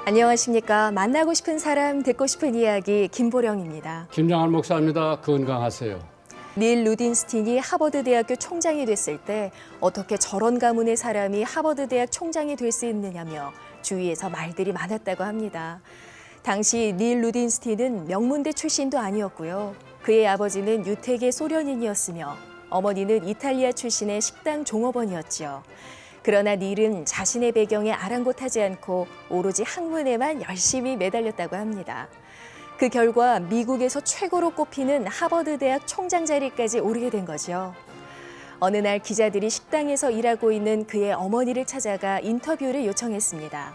안녕하십니까. 만나고 싶은 사람, 듣고 싶은 이야기 김보령입니다. 김정한 목사입니다. 건강하세요. 닐 루딘스틴이 하버드 대학교 총장이 됐을 때 어떻게 저런 가문의 사람이 하버드 대학 총장이 될 수 있느냐며 주위에서 말들이 많았다고 합니다. 당시 닐 루딘스틴은 명문대 출신도 아니었고요. 그의 아버지는 유태계 소련인이었으며 어머니는 이탈리아 출신의 식당 종업원이었죠. 그러나 닐은 자신의 배경에 아랑곳하지 않고 오로지 학문에만 열심히 매달렸다고 합니다. 그 결과 미국에서 최고로 꼽히는 하버드 대학 총장 자리까지 오르게 된 거죠. 어느 날 기자들이 식당에서 일하고 있는 그의 어머니를 찾아가 인터뷰를 요청했습니다.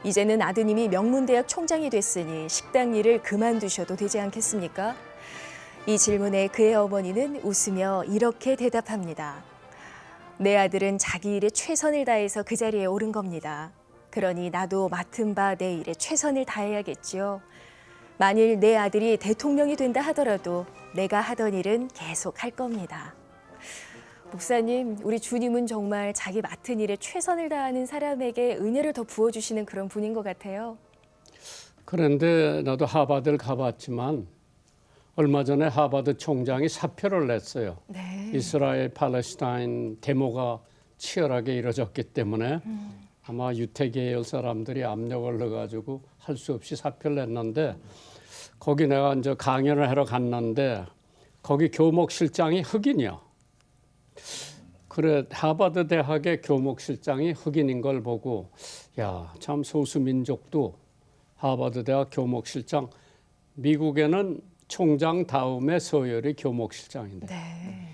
이제는 아드님이 명문대학 총장이 됐으니 식당 일을 그만두셔도 되지 않겠습니까? 이 질문에 그의 어머니는 웃으며 이렇게 대답합니다. 내 아들은 자기 일에 최선을 다해서 그 자리에 오른 겁니다. 그러니 나도 맡은 바 내 일에 최선을 다해야겠지요. 만일 내 아들이 대통령이 된다 하더라도 내가 하던 일은 계속 할 겁니다. 목사님, 우리 주님은 정말 자기 맡은 일에 최선을 다하는 사람에게 은혜를 더 부어주시는 그런 분인 것 같아요. 그런데 나도 하버드를 가봤지만 얼마 전에 하버드 총장이 사표를 냈어요. 네. 이스라엘 팔레스타인 데모가 치열하게 이루어졌기 때문에 아마 유태계열 사람들이 압력을 넣어가지고 할 수 없이 사표를 냈는데 거기 내가 이제 강연을 하러 갔는데 거기 교목실장이 흑인이야. 그래 하버드 대학의 교목실장이 흑인인 걸 보고 야, 참 소수민족도 하버드 대학 교목실장 미국에는 총장 다음에 서열이 교목실장인데. 네.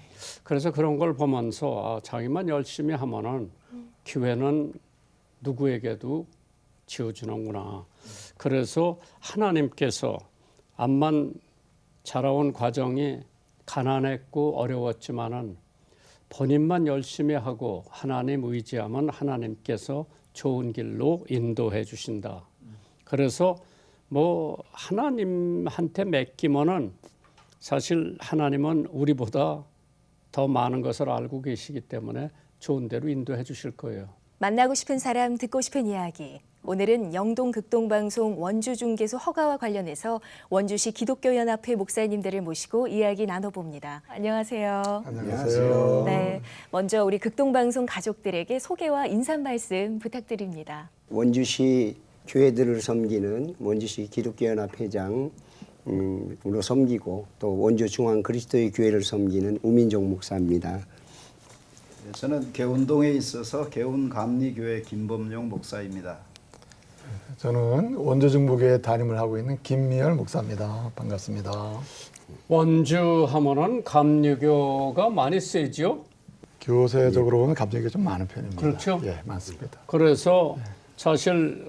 그래서 그런 걸 보면서 자기만 열심히 하면은 기회는 누구에게도 지어주는구나. 그래서 하나님께서 암만 자라온 과정이 가난했고 어려웠지만은 본인만 열심히 하고 하나님 의지하면 하나님께서 좋은 길로 인도해 주신다. 그래서 뭐 하나님한테 맡기면은 사실 하나님은 우리보다 더 많은 것을 알고 계시기 때문에 좋은 대로 인도해 주실 거예요. 만나고 싶은 사람, 듣고 싶은 이야기. 오늘은 영동 극동방송 원주중개소 허가와 관련해서 원주시 기독교연합회 목사님들을 모시고 이야기 나눠봅니다. 안녕하세요. 안녕하세요. 네, 먼저 우리 극동방송 가족들에게 소개와 인사 말씀 부탁드립니다. 원주시 교회들을 섬기는 원주시 기독교연합회장으로 섬기고 또 원주중앙 그리스도의 교회를 섬기는 우민종 목사입니다. 저는 개운동에 있어서 개운감리교회 김범용 목사입니다. 저는 원주중부교회 담임을 하고 있는 김미열 목사입니다. 반갑습니다. 원주 하면은 감리교가 많이 세죠. 교세적으로는 감정이 좀 많은 편입니다. 그렇죠. 예, 많습니다. 그래서 사실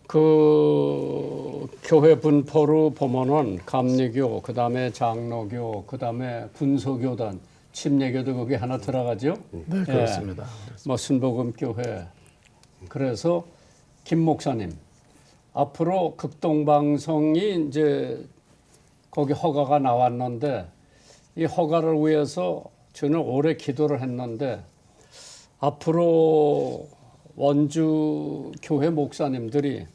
그 교회 분포로 보면은 감리교, 그다음에 장로교, 그다음에 군소교단, 침례교도 거기 하나 들어가죠. 네, 그렇습니다. 뭐 순복음교회. 그래서 김 목사님 앞으로 극동방송이 이제 거기 허가가 나왔는데 이 허가를 위해서 저는 오래 기도를 했는데 앞으로 원주 교회 목사님들이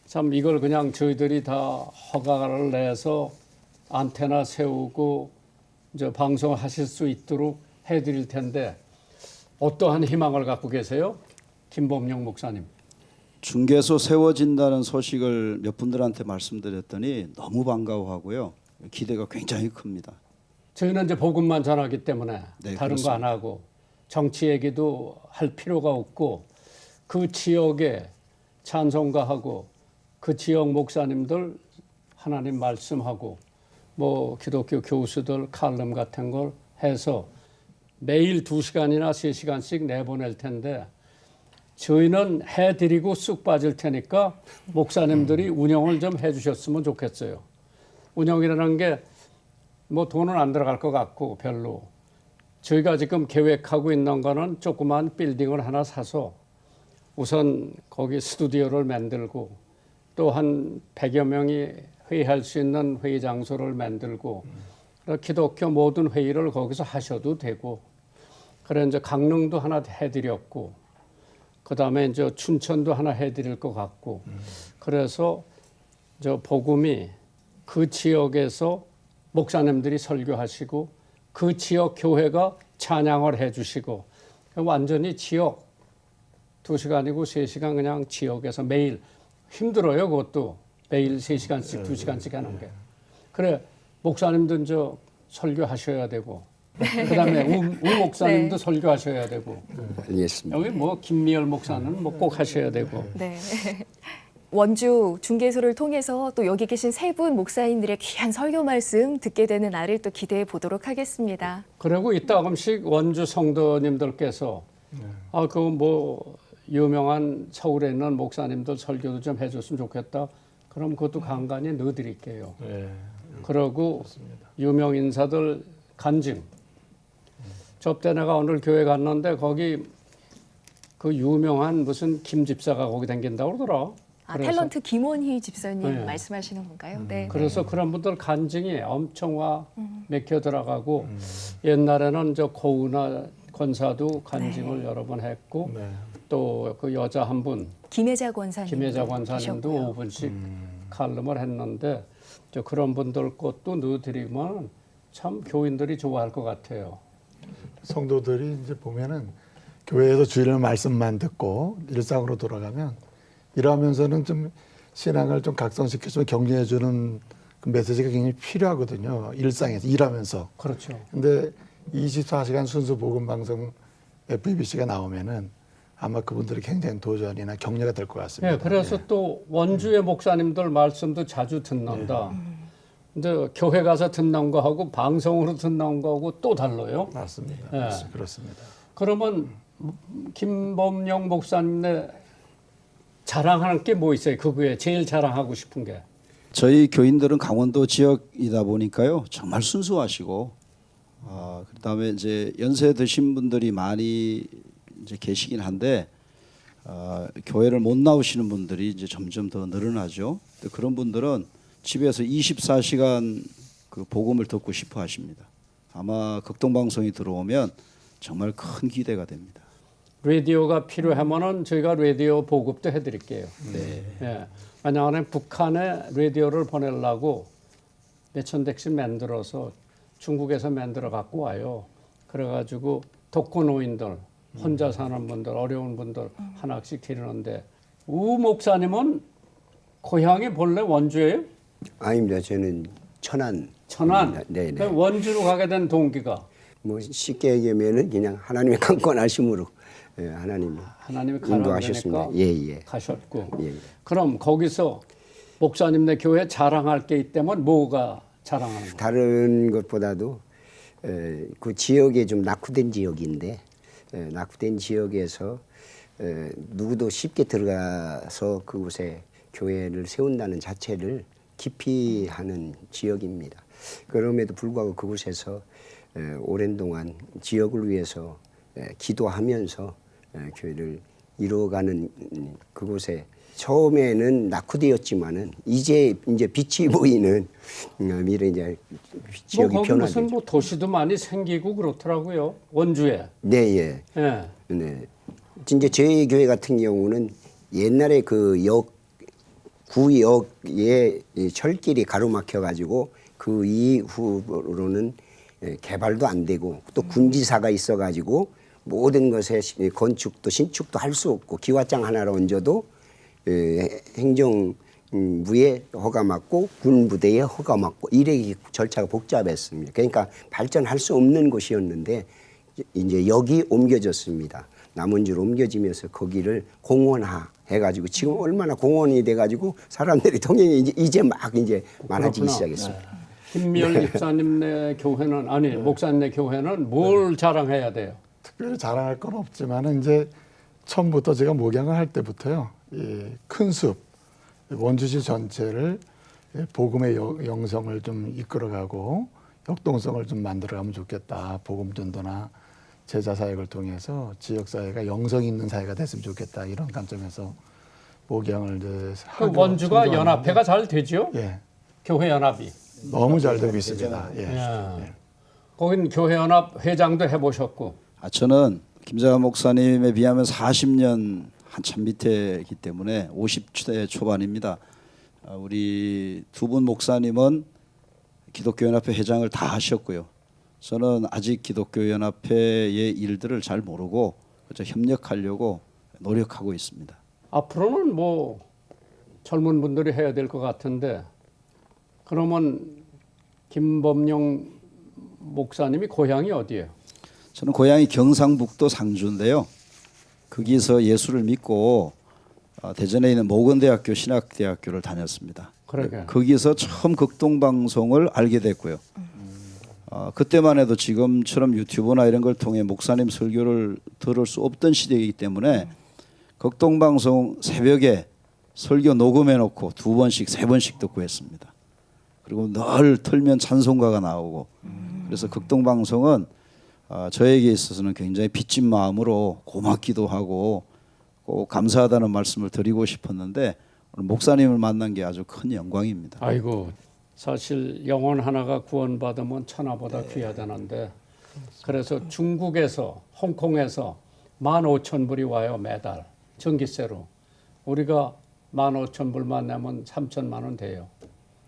참 이걸 그냥 저희들이 다 허가를 내서 안테나 세우고 이제 방송하실 수 있도록 해드릴 텐데 어떠한 희망을 갖고 계세요? 김범용 목사님. 중개소 세워진다는 소식을 몇 분들한테 말씀드렸더니 너무 반가워하고요. 기대가 굉장히 큽니다. 저희는 이제 복음만 전하기 때문에 네, 다른 거 안 그렇습니다. 하고 정치 얘기도 할 필요가 없고 그 지역에 찬송가하고 그 지역 목사님들 하나님 말씀하고 뭐 기독교 교수들 칼럼 같은 걸 해서 매일 2시간이나 3시간씩 내보낼 텐데 저희는 해드리고 쑥 빠질 테니까 목사님들이 운영을 좀 해주셨으면 좋겠어요. 운영이라는 게 뭐 돈은 안 들어갈 것 같고 별로. 저희가 지금 계획하고 있는 거는 조그만 빌딩을 하나 사서 우선 거기 스튜디오를 만들고 또 한 100여 명이 회의할 수 있는 회의 장소를 만들고 기독교 모든 회의를 거기서 하셔도 되고 그래 이제 강릉도 하나 해드렸고 그다음에 이제 춘천도 하나 해드릴 것 같고 그래서 저 복음이 그 지역에서 목사님들이 설교하시고 그 지역 교회가 찬양을 해주시고 완전히 지역 2시간이고 3시간 그냥 지역에서 매일 힘들어요. 그것도 매일 3시간씩 2시간씩 하는 게. 그래 목사님도 이제 설교하셔야 되고 그다음에 우 목사님도 네. 설교하셔야 되고 알겠습니다. 여기 뭐 김미열 목사는 뭐 꼭 하셔야 되고 네. 원주 중개소를 통해서 또 여기 계신 세 분 목사님들의 귀한 설교 말씀 듣게 되는 날을 또 기대해 보도록 하겠습니다. 그리고 이따금씩 원주 성도님들께서 아 그 뭐 유명한 서울에 있는 목사님들 설교도 좀 해줬으면 좋겠다. 그럼 그것도 간간히 넣어드릴게요. 네. 그러고 유명 인사들 간증. 저때 내가 오늘 교회 갔는데 거기 그 유명한 무슨 김 집사가 거기 다닌다고 그러더라. 아, 그래서- 탤런트 김원희 집사님 네. 말씀하시는 건가요? 네. 그래서 그런 분들 간증이 엄청 와 맥혀 들어가고 옛날에는 저 고은아 권사도 간증을 여러 번 했고 네. 또 그 여자 한 분 김혜자 권사님. 김혜자 권사님도 5분씩 칼럼을 했는데 저 그런 분들 것도 넣어드리면 참 교인들이 좋아할 것 같아요. 성도들이 이제 보면은 교회에서 주일 말씀만 듣고 일상으로 돌아가면 일하면서는 좀 신앙을 좀 각성시켜주면 격려해주는 그 메시지가 굉장히 필요하거든요. 일상에서 일하면서. 그렇죠. 근데 24시간 순수 복음 방송 FBC가 나오면은 아마 그분들이 굉장히 도전이나 격려가 될 것 같습니다. 예, 그래서 또 원주의 목사님들 말씀도 자주 듣는다. 근데 교회 가서 듣는 거하고 방송으로 듣는 거하고 또 달라요. 맞습니다. 예. 그렇습니다. 그러면 김범용 목사님의 자랑하는 게 뭐 있어요? 그 외에 제일 자랑하고 싶은 게. 저희 교인들은 강원도 지역이다 보니까요 정말 순수하시고 그다음에 이제 연세 드신 분들이 많이 이제 계시긴 한데 교회를 못 나오시는 분들이 이제 점점 더 늘어나죠. 근데 그런 분들은 집에서 24시간 그 복음을 듣고 싶어 하십니다. 아마 극동방송이 들어오면 정말 큰 기대가 됩니다. 라디오가 필요하면은 저희가 라디오 보급도 해드릴게요. 네. 예. 만약에 북한에 라디오를 보내려고 몇천 대씩 만들어서 중국에서 만들어 갖고 와요. 그래가지고 독거노인들, 혼자 사는 분들, 어려운 분들 하나씩 드리는데 우 목사님은 고향이 본래 원주예요? 아닙니다. 저는 천안. 천안. 네, 네. 그럼 원주로 가게 된 동기가 뭐 쉽게 얘기하면은 그냥 하나님의 강권하심으로 하나님이 하나님이 가라 인도하셨습니다. 그러니까 예, 예. 가셨고. 예. 그럼 거기서 목사님네 교회 자랑할 게 있다면 뭐가 자랑하는 거예요? 다른 것보다도 그 지역에 좀 낙후된 지역인데 낙후된 지역에서 누구도 쉽게 들어가서 그곳에 교회를 세운다는 자체를 깊이 하는 지역입니다. 그럼에도 불구하고 그곳에서 오랜 동안 지역을 위해서 기도하면서 교회를 이루어가는 그곳에 처음에는 낙후되었지만은 이제 빛이 보이는 미래 이제 뭐 지역이 거기 무슨 변화되죠. 뭐 도시도 많이 생기고 그렇더라고요. 원주에. 네, 예. 예. 네. 이제 저희 교회 같은 경우는 옛날에 그 구역에 철길이 가로막혀 가지고 그 이후로는 개발도 안 되고 또 군지사가 있어 가지고 모든 것에 건축도 신축도 할 수 없고 기와장 하나로 얹어도 행정부에 허가 맞고 군부대에 허가 맞고 이래 절차가 복잡했습니다. 그러니까 발전할 수 없는 곳이었는데 이제 여기 옮겨졌습니다. 남원주로 옮겨지면서 거기를 공원화 해가지고 지금 얼마나 공원이 돼가지고 사람들이 통행이 이제 막 많아지기 그렇구나. 시작했습니다. 네. 김미열 집사님네 교회는 아니 목사님네 교회는 뭘 자랑해야 돼요? 특별히 자랑할 건 없지만은 이제 처음부터 제가 목양을 할 때부터요. 큰 숲, 원주시 전체를 복음의 영성을 좀 이끌어가고 역동성을 좀 만들어가면 좋겠다. 복음 전도나 제자 사역을 통해서 지역 사회가 영성 있는 사회가 됐으면 좋겠다. 이런 관점에서 목양을 이제 그 원주가 연합회가 잘 되죠? 예, 교회 연합이. 너무 잘 되고 있습니다. 예. 예. 거긴 교회 연합 회장도 해보셨고. 저는 김재환 목사님에 비하면 40년 한참 밑에이기 때문에 50대 초반입니다. 우리 두 분 목사님은 기독교연합회 회장을 다 하셨고요. 저는 아직 기독교연합회의 일들을 잘 모르고 그저 협력하려고 노력하고 있습니다. 앞으로는 뭐 젊은 분들이 해야 될 것 같은데 그러면 김범용 목사님이 고향이 어디예요? 저는 고향이 경상북도 상주인데요. 거기서 예수를 믿고 대전에 있는 모건대학교 신학대학교를 다녔습니다. 그러게. 거기서 처음 극동방송을 알게 됐고요. 그때만 해도 지금처럼 유튜브나 이런 걸 통해 목사님 설교를 들을 수 없던 시대이기 때문에 극동방송 새벽에 설교 녹음해놓고 2번씩 3번씩 듣고 했습니다. 그리고 늘 틀면 찬송가가 나오고 그래서 극동방송은 저에게 있어서는 굉장히 빚진 마음으로 고맙기도 하고 꼭 감사하다는 말씀을 드리고 싶었는데 오늘 목사님을 만난 게 아주 큰 영광입니다. 아이고 사실 영혼 하나가 구원받으면 천하보다 귀하다는데 그래서 중국에서 홍콩에서 15,000불이 와요 매달 전기세로. 우리가 15,000불만 내면 3천만 원 돼요.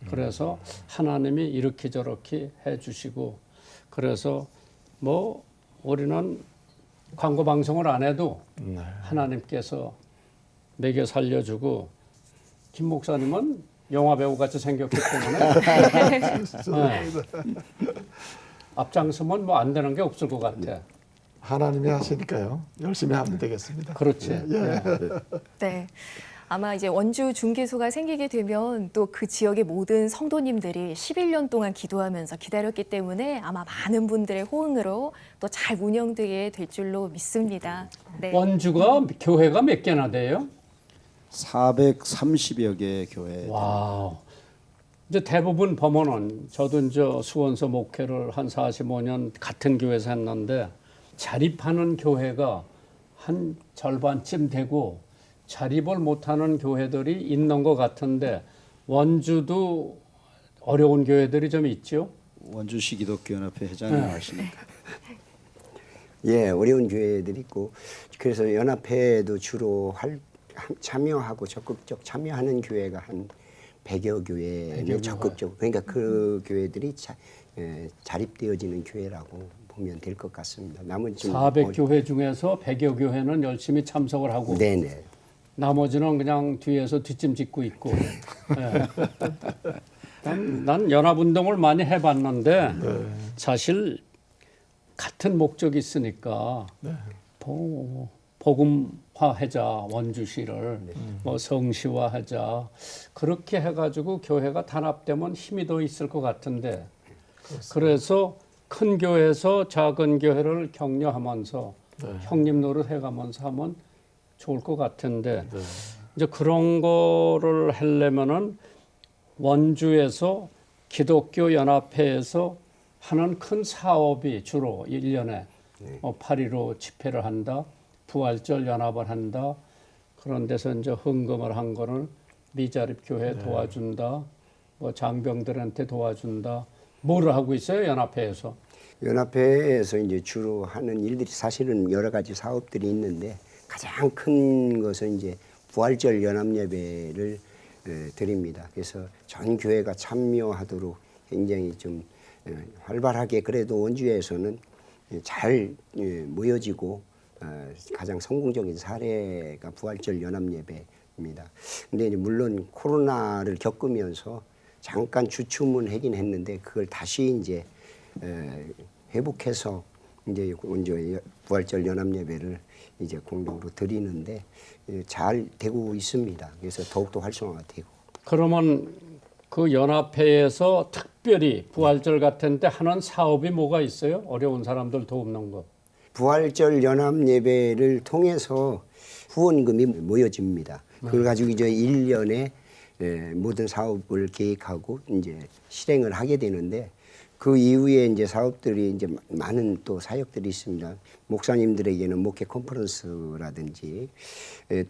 그래서 하나님이 이렇게 저렇게 해주시고 그래서 뭐 우리는 광고 방송을 안 해도 하나님께서 먹여 살려주고 김 목사님은 영화 배우 같이 생겼기 때문에 네. 앞장서면 뭐 안 되는 게 없을 것 같아. 하나님이 하시니까요. 열심히 하면 되겠습니다. 그렇지. 예. 네. 아마 이제 원주 중개소가 생기게 되면 또 그 지역의 모든 성도님들이 11년 동안 기도하면서 기다렸기 때문에 아마 많은 분들의 호응으로 또 잘 운영되게 될 줄로 믿습니다. 네. 원주가 교회가 몇 개나 돼요? 430여 개의 교회. 와우. 이제 대부분 보면은 저도 이제 수원서 목회를 한 45년 같은 교회에서 했는데 자립하는 교회가 한 절반쯤 되고 자립을 못하는 교회들이 있는 것 같은데 원주도 어려운 교회들이 좀 있죠? 원주시 기독교연합회 회장님 하시니까. 예, 어려운 교회들이 있고 그래서 연합회도 주로 참여하고 적극적 참여하는 교회가 한 100여 교회는 적극적. 그러니까 그 교회들이 자립되어지는 교회라고 보면 될 것 같습니다. 나머지 400교회 중에서 100여 교회는 열심히 참석을 하고 네네. 나머지는 그냥 뒤에서 뒷짐 짓고 있고. 네. 난 연합운동을 많이 해봤는데 사실 같은 목적이 있으니까 복음화하자 원주시를 뭐 성시화하자 그렇게 해가지고 교회가 단합되면 힘이 더 있을 것 같은데 그래서 큰 교회에서 작은 교회를 격려하면서 형님 노릇 해가면서 하면 좋을 것 같은데 이제 그런 거를 하려면은 원주에서 기독교 연합회에서 하는 큰 사업이 주로 1년에 8.15 집회를 한다, 부활절 연합을 한다. 그런 데서 이제 헌금을 한 거를 미자립 교회 도와준다, 뭐 장병들한테 도와준다. 뭐를 하고 있어요 연합회에서? 연합회에서 이제 주로 하는 일들이 사실은 여러 가지 사업들이 있는데 가장 큰 것은 이제 부활절 연합 예배를 드립니다. 그래서 전 교회가 참여하도록 굉장히 좀 활발하게 그래도 원주에서는 잘 모여지고 가장 성공적인 사례가 부활절 연합 예배입니다. 근데 이제 물론 코로나를 겪으면서 잠깐 주춤은 하긴 했는데 그걸 다시 이제 회복해서 이제 원주 부활절 연합 예배를 이제 공동으로 드리는데 잘 되고 있습니다. 그래서 더욱더 활성화가 되고. 그러면 그 연합회에서 특별히 부활절 같은 때 하는 사업이 뭐가 있어요? 어려운 사람들 돕는 거. 부활절 연합 예배를 통해서 후원금이 모여집니다. 그걸 가지고 이제 1년에 모든 사업을 계획하고 이제 실행을 하게 되는데 그 이후에 이제 사업들이 이제 많은 또 사역들이 있습니다. 목사님들에게는 목회 컨퍼런스라든지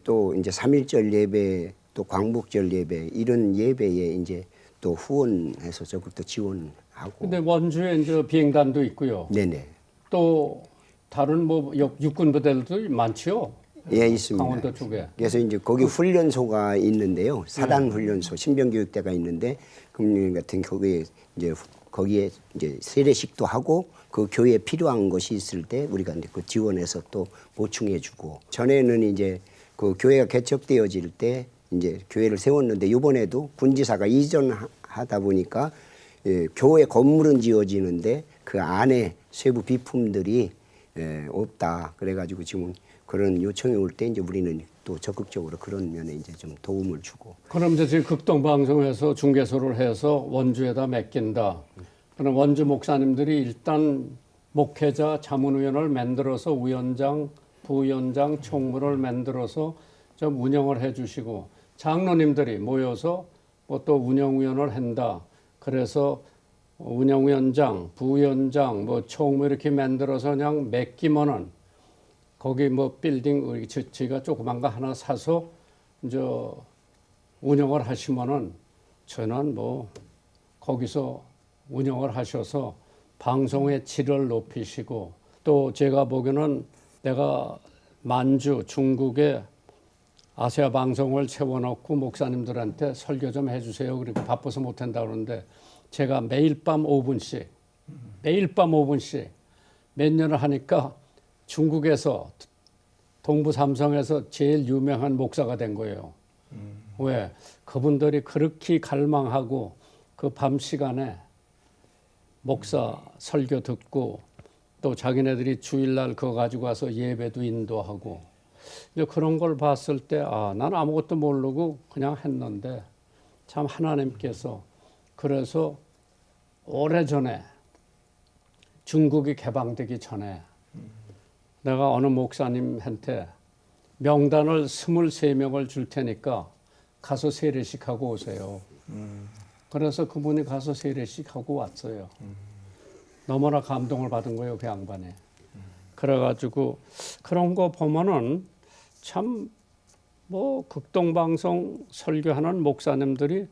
또 이제 3.1절 예배 또 광복절 예배 이런 예배에 이제 또 후원해서 적극 또 지원하고. 근데 원주에 이제 비행단도 있고요. 네네. 또 다른 뭐 육군 부대들도 많지요. 예, 있습니다. 강원도 쪽에. 그래서 이제 거기 훈련소가 있는데요. 사단 훈련소, 신병교육대가 있는데 금융 같은 거기에 이제 세례식도 하고 그 교회에 필요한 것이 있을 때 우리가 이제 그 지원해서 또 보충해주고 전에는 이제 그 교회가 개척되어질 때 이제 교회를 세웠는데 이번에도 군지사가 이전하다 보니까 교회 건물은 지어지는데 그 안에 세부 비품들이 없다. 그래가지고 지금 그런 요청이 올 때 이제 우리는 또 적극적으로 그런 면에 이제 좀 도움을 주고. 그럼 이제 지금 극동방송에서 중개소를 해서 원주에다 맡긴다. 그럼 원주 목사님들이 일단 목회자 자문위원을 만들어서 위원장, 부위원장, 총무를 만들어서 좀 운영을 해주시고 장로님들이 모여서 뭐 또 운영위원을 한다. 그래서 운영위원장, 부위원장, 뭐 총무 이렇게 만들어서 그냥 맡기면은 거기 뭐 빌딩 저희가 조그만 거 하나 사서 이제 운영을 하시면은 저는 뭐 거기서 운영을 하셔서 방송의 질을 높이시고 또 제가 보기에는 내가 만주 중국에 아시아 방송을 채워놓고 목사님들한테 설교 좀 해주세요. 그리고 바빠서 못한다 그러는데 제가 매일 밤 5분씩 몇 년을 하니까 중국에서 동부 삼성에서 제일 유명한 목사가 된 거예요. 왜? 그분들이 그렇게 갈망하고 그 밤 시간에 목사 설교 듣고 또 자기네들이 주일날 그거 가지고 와서 예배도 인도하고 이제 그런 걸 봤을 때 난 아무것도 모르고 그냥 했는데 참 하나님께서 그래서 오래전에 중국이 개방되기 전에 내가 어느 목사님한테 명단을 23명을 줄 테니까 가서 세례식 하고 오세요. 그래서 그분이 가서 세례식 하고 왔어요. 너무나 감동을 받은 거예요, 그 양반이. 그래가지고 그런 거 보면은 참 뭐 극동방송 설교하는 목사님들이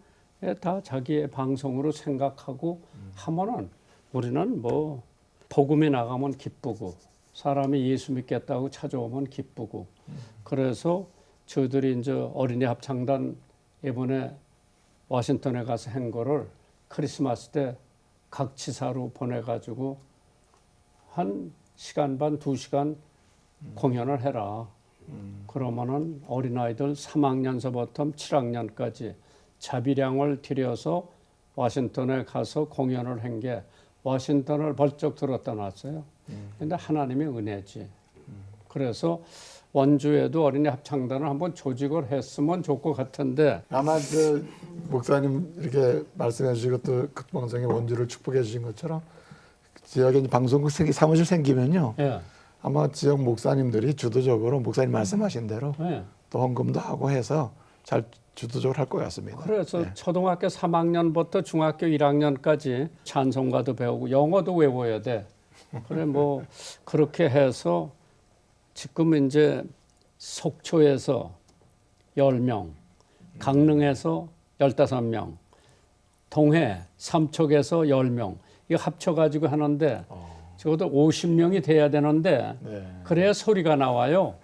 다 자기의 방송으로 생각하고 하면은 우리는 뭐 복음이 나가면 기쁘고 사람이 예수 믿겠다고 찾아오면 기쁘고 그래서 저희들이 이제 어린이 합창단 이번에 워싱턴에 가서 한 거를 크리스마스 때 각 지사로 보내가지고 1시간 반, 2시간 공연을 해라. 그러면은 어린아이들 3학년서부터 7학년까지 자비량을 들여서 워싱턴에 가서 공연을 한 게 워싱턴을 벌쩍 들었다 놨어요. 근데 하나님의 은혜지. 그래서 원주에도 어린이 합창단을 한번 조직을 했으면 좋을 것 같은데 아마 그 목사님 이렇게 말씀해 주시고 또 극방송의 원주를 축복해 주신 것처럼 지역에 방송국 사무실 생기면요. 예. 아마 지역 목사님들이 주도적으로 목사님 말씀하신 대로 예. 또 헌금도 하고 해서 잘 주도적으로 할 것 같습니다. 그래서 네. 초등학교 3학년부터 중학교 1학년까지 찬송가도 배우고 영어도 외워야 돼. 그래 뭐 그렇게 해서 지금 이제 속초에서 10명, 강릉에서 15명, 동해, 삼척에서 10명 이거 합쳐가지고 하는데 적어도 50명이 돼야 되는데 네. 그래야 소리가 나와요.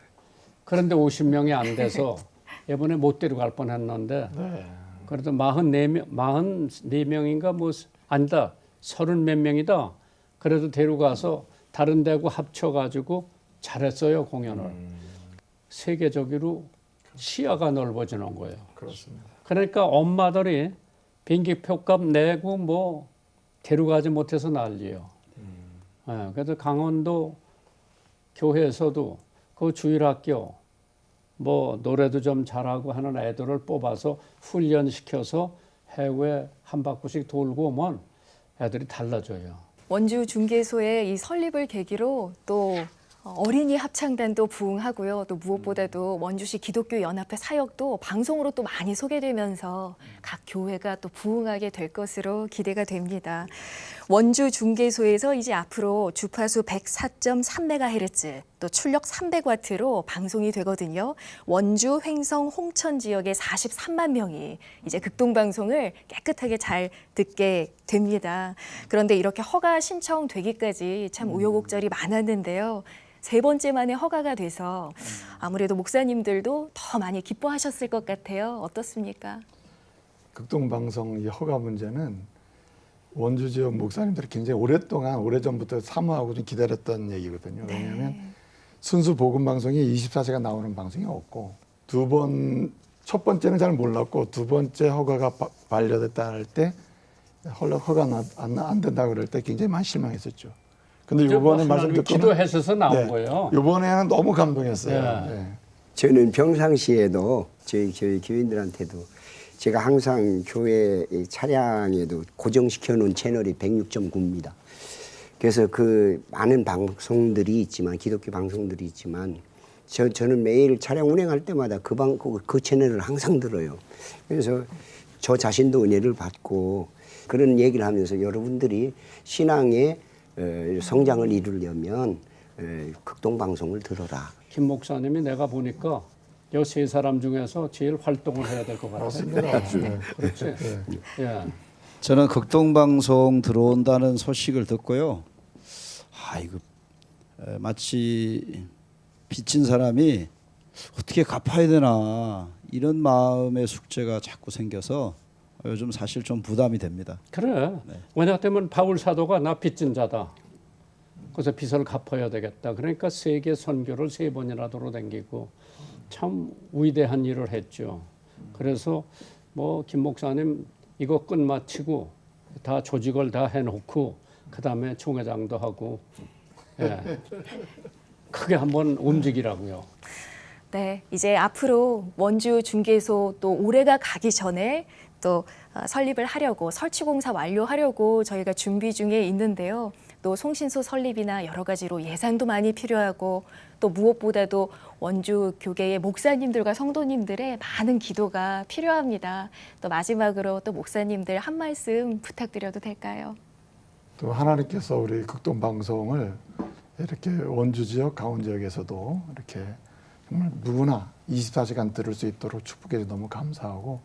그런데 50명이 안 돼서 이번에 못 데려갈 뻔했는데 네. 그래도 44명인가 뭐 아니다 30몇 명이다. 그래도 데려가서 다른 데하고 합쳐가지고 잘했어요 공연을. 세계적으로 시야가 넓어지는 거예요. 그렇습니다. 그러니까 엄마들이 비행기표값 내고 뭐 데려가지 못해서 난리예요. 그래서 강원도 교회에서도 그 주일학교 뭐 노래도 좀 잘하고 하는 애들을 뽑아서 훈련시켜서 해외 한 바퀴씩 돌고 오면 애들이 달라져요. 원주 중개소의 이 설립을 계기로 또 어린이 합창단도 부흥하고요. 또 무엇보다도 원주시 기독교 연합회 사역도 방송으로 또 많이 소개되면서 각 교회가 또 부흥하게 될 것으로 기대가 됩니다. 원주 중개소에서 이제 앞으로 주파수 104.3MHz 또 출력 300와트로 방송이 되거든요. 원주, 횡성, 홍천 지역의 43만 명이 이제 극동방송을 깨끗하게 잘 듣게 됩니다. 그런데 이렇게 허가 신청되기까지 참 우여곡절이 많았는데요. 세 번째 만에 허가가 돼서 아무래도 목사님들도 더 많이 기뻐하셨을 것 같아요. 어떻습니까? 극동방송 이 허가 문제는 원주 지역 목사님들이 굉장히 오래전부터 사모하고 좀 기다렸던 얘기거든요. 왜냐하면 순수 복음 방송이 24시간 나오는 방송이 없고 첫 번째는 잘 몰랐고 두 번째 허가가 반려됐다 할 때 허가가 안 된다 그럴 때 굉장히 많이 실망했었죠. 근데 이번에 말씀 듣고 기도했어서 나온 거예요. 이번에는 너무 감동했어요. 네. 네. 저는 평상시에도 저희 교인들한테도 제가 항상 교회 차량에도 고정시켜 놓은 채널이 106.9입니다. 그래서 그 많은 방송들이 있지만 기독교 방송들이 있지만 저는 매일 차량 운행할 때마다 그 채널을 항상 들어요. 그래서 저 자신도 은혜를 받고 그런 얘기를 하면서 여러분들이 신앙의 성장을 이루려면 극동방송을 들어라. 김 목사님이 내가 보니까 여 세 사람 중에서 제일 활동을 해야 될 것 같아요. 맞습니다. 네. 그렇지. 예. 저는 극동방송 들어온다는 소식을 듣고요. 이거 마치 빚진 사람이 어떻게 갚아야 되나 이런 마음의 숙제가 자꾸 생겨서 요즘 사실 좀 부담이 됩니다. 그래. 왜냐하면 바울 사도가 나 빚진 자다. 그래서 빚을 갚아야 되겠다. 그러니까 세계 선교를 3번이나 돌아다니고 참 위대한 일을 했죠. 그래서 뭐 김 목사님 이거 끝마치고 다 조직을 다 해놓고 그 다음에 총회장도 하고 크게 한번 움직이라고요. 네, 이제 앞으로 원주 중개소 또 올해가 가기 전에 또 설립을 하려고 설치공사 완료하려고 저희가 준비 중에 있는데요. 또 송신소 설립이나 여러 가지로 예산도 많이 필요하고 또 무엇보다도 원주 교계의 목사님들과 성도님들의 많은 기도가 필요합니다. 또 마지막으로 또 목사님들 한 말씀 부탁드려도 될까요? 또 하나님께서 우리 극동방송을 이렇게 원주 지역, 강원 지역에서도 이렇게 정말 누구나 24시간 들을 수 있도록 축복해 주셔서 너무 감사하고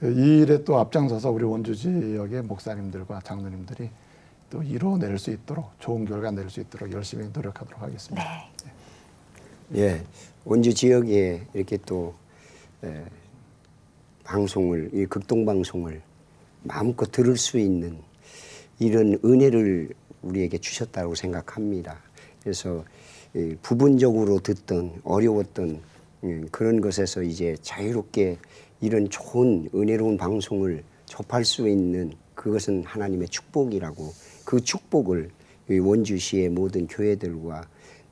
이 일에 또 앞장서서 우리 원주 지역의 목사님들과 장로님들이 또 이뤄낼 수 있도록 좋은 결과 낼 수 있도록 열심히 노력하도록 하겠습니다. 네. 예, 원주 지역에 이렇게 또 방송을, 이 극동방송을 마음껏 들을 수 있는 이런 은혜를 우리에게 주셨다고 생각합니다. 그래서 부분적으로 듣던 어려웠던 그런 것에서 이제 자유롭게 이런 좋은 은혜로운 방송을 접할 수 있는 그것은 하나님의 축복이라고 그 축복을 원주시의 모든 교회들과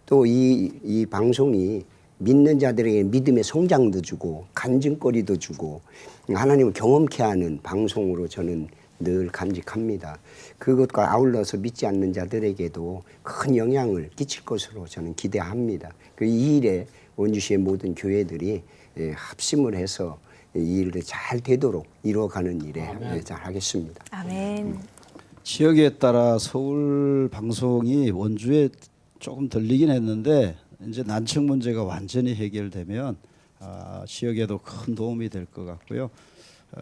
또 이 방송이 믿는 자들에게 믿음의 성장도 주고 간증거리도 주고 하나님을 경험케 하는 방송으로 저는 늘 감직합니다. 그것과 아울러서 믿지 않는 자들에게도 큰 영향을 끼칠 것으로 저는 기대합니다. 이 일에 원주시의 모든 교회들이 합심을 해서 이 일을 잘 되도록 이루어가는 일에 잘 하겠습니다. 아멘. 지역에 따라 서울 방송이 원주에 조금 들리긴 했는데 이제 난청 문제가 완전히 해결되면 지역에도 큰 도움이 될 것 같고요.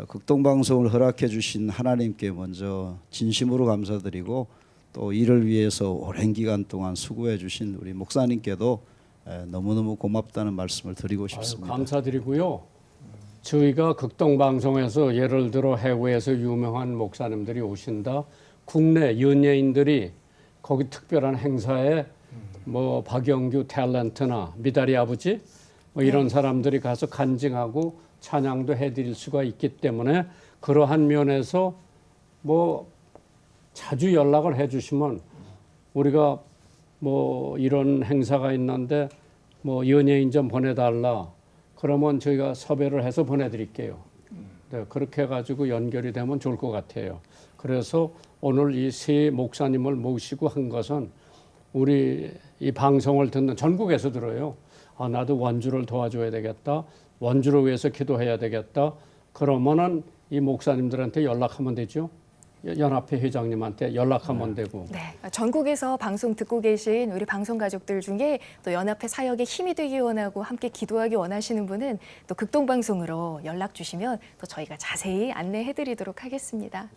극동방송을 허락해 주신 하나님께 먼저 진심으로 감사드리고 또 이를 위해서 오랜 기간 동안 수고해 주신 우리 목사님께도 너무너무 고맙다는 말씀을 드리고 싶습니다. 감사드리고요. 저희가 극동방송에서 예를 들어 해외에서 유명한 목사님들이 오신다. 국내 연예인들이 거기 특별한 행사에 뭐 박영규 탤런트나 미다리 아버지 뭐 이런 사람들이 가서 간증하고 찬양도 해드릴 수가 있기 때문에 그러한 면에서 뭐 자주 연락을 해주시면 우리가 뭐 이런 행사가 있는데 뭐 연예인 좀 보내달라 그러면 저희가 섭외를 해서 보내드릴게요. 네, 그렇게 해가지고 연결이 되면 좋을 것 같아요. 그래서 오늘 이 세 목사님을 모시고 한 것은 우리 이 방송을 듣는 전국에서 들어요. 나도 원주를 도와줘야 되겠다. 원주를 위해서 기도해야 되겠다. 그러면은 이 목사님들한테 연락하면 되죠. 연합회 회장님한테 연락하면 되고. 네, 전국에서 방송 듣고 계신 우리 방송 가족들 중에 또 연합회 사역에 힘이 되기 원하고 함께 기도하기 원하시는 분은 또 극동방송으로 연락 주시면 또 저희가 자세히 안내해드리도록 하겠습니다.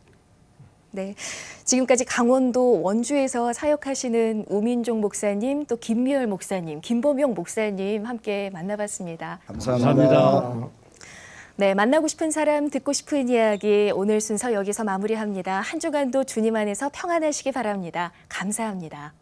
네, 지금까지 강원도 원주에서 사역하시는 우민종 목사님, 또 김미열 목사님, 김범용 목사님 함께 만나봤습니다. 감사합니다. 네, 만나고 싶은 사람, 듣고 싶은 이야기 오늘 순서 여기서 마무리합니다. 한 주간도 주님 안에서 평안하시기 바랍니다. 감사합니다.